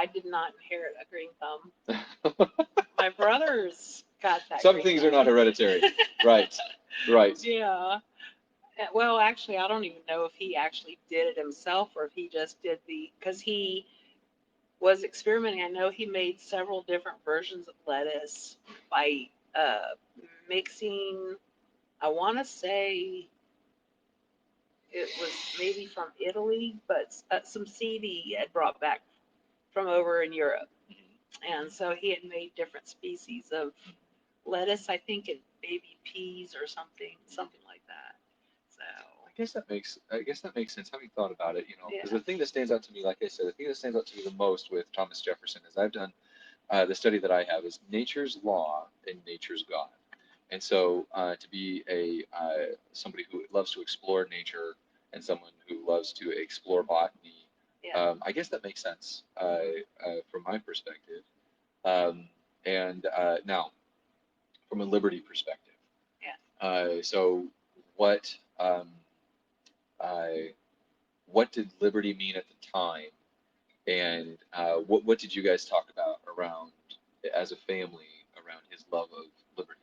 I did not inherit a green thumb. My brothers got that Some green things are thumb. not hereditary. Right. Right. Yeah. Well, actually, I don't even know if he actually did it himself or if he just did because he was experimenting. I know he made several different versions of lettuce by uh, mixing, I want to say it was maybe from Italy, but some seed he had brought back from over in Europe. And so he had made different species of lettuce, I think, and baby peas or something like that. So, I guess that makes sense. Having thought about it, because yeah, the thing that stands out to me, like I said, the thing that stands out to me the most with Thomas Jefferson is I've done the study that I have is nature's law and nature's God. And so to be a somebody who loves to explore nature and someone who loves to explore botany, yeah, I guess that makes sense from my perspective. Um, and now, from a liberty perspective, yeah. so what uh, what did liberty mean at the time, and what did you guys talk about around as a family around his love of liberty?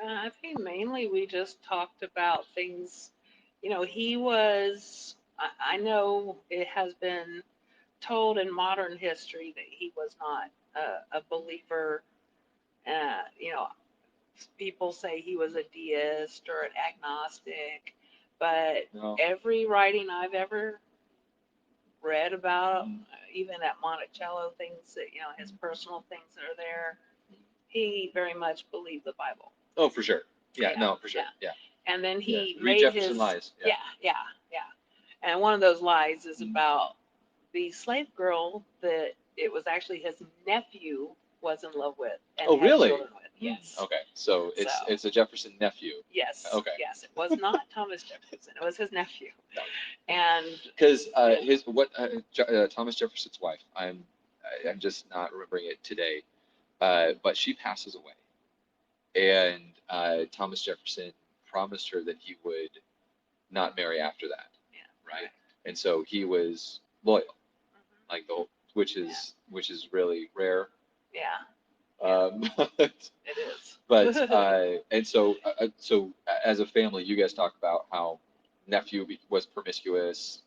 I think mainly we just talked about things. He was. I know it has been told in modern history that he was not a believer. You know, people say he was a deist or an agnostic, but No. every writing I've ever read about, even at Monticello, things that, his personal things that are there, he very much believed the Bible. Oh, for sure. Yeah. Yeah, No, for sure. yeah. Yeah. And then Yeah. he Read made Jefferson his, lies. Yeah. yeah, yeah, yeah. And one of those lies is Mhm. about the slave girl that it was actually his nephew was in love with and Oh, had really? children with. Yes. Okay. So So, it's a Jefferson nephew. yes, Okay. yes, it was not Thomas Jefferson. It was his nephew. No. And Because yeah, his what Thomas Jefferson's wife. I'm just not remembering it today. But she passes away, and Thomas Jefferson promised her that he would not marry after that, yeah, right? right. And so he was loyal, Hmm. like the whole, which Yeah, is really rare. yeah, yeah, Um, it is. but so as a family, you guys talk about how was promiscuous,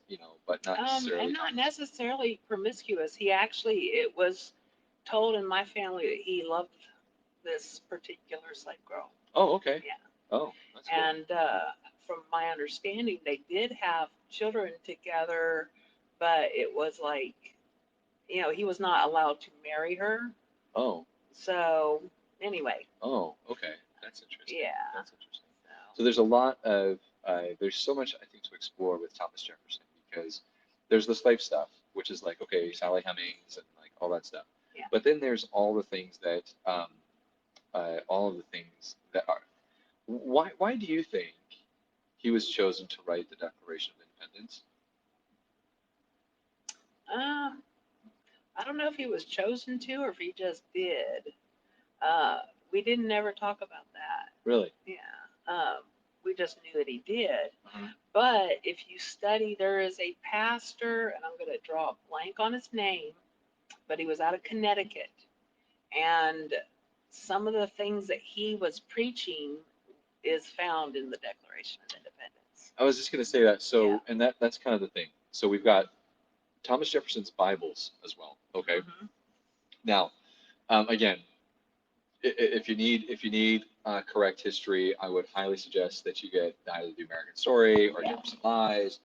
but not And necessarily not Thomas. necessarily promiscuous. He actually, it was told in my family that he loved this particular slave girl. Oh, okay. Yeah. Oh, that's cool. And from my understanding, they did have children together, but it was like, he was not allowed to marry her. Oh, So, anyway, oh, okay. That's interesting. yeah. That's interesting. So So, there's a lot of there's so much I think to explore with Thomas Jefferson because there's the slave stuff, which is like okay, Sally Hemings and like all that stuff. yeah. But then there's all of the things that are. Why do you think he was chosen to write the Declaration of Independence? Uh, I don't know if he was chosen to or if he just did. Uh, we didn't ever talk about that. Really? Yeah. We just knew that he did. Mhm. But if you study, there is a pastor, and I'm going to draw a blank on his name, but he was out of Connecticut. And some of the things that he was preaching is found in the Declaration of Independence. I was just going to say that. Yeah. So, and that's kind of the thing. So we've got Thomas Jefferson's Bibles as well. Okay. Hmm. Now, again, if you need correct history, I would highly suggest that you get either the American Story or Yeah. Jefferson Lies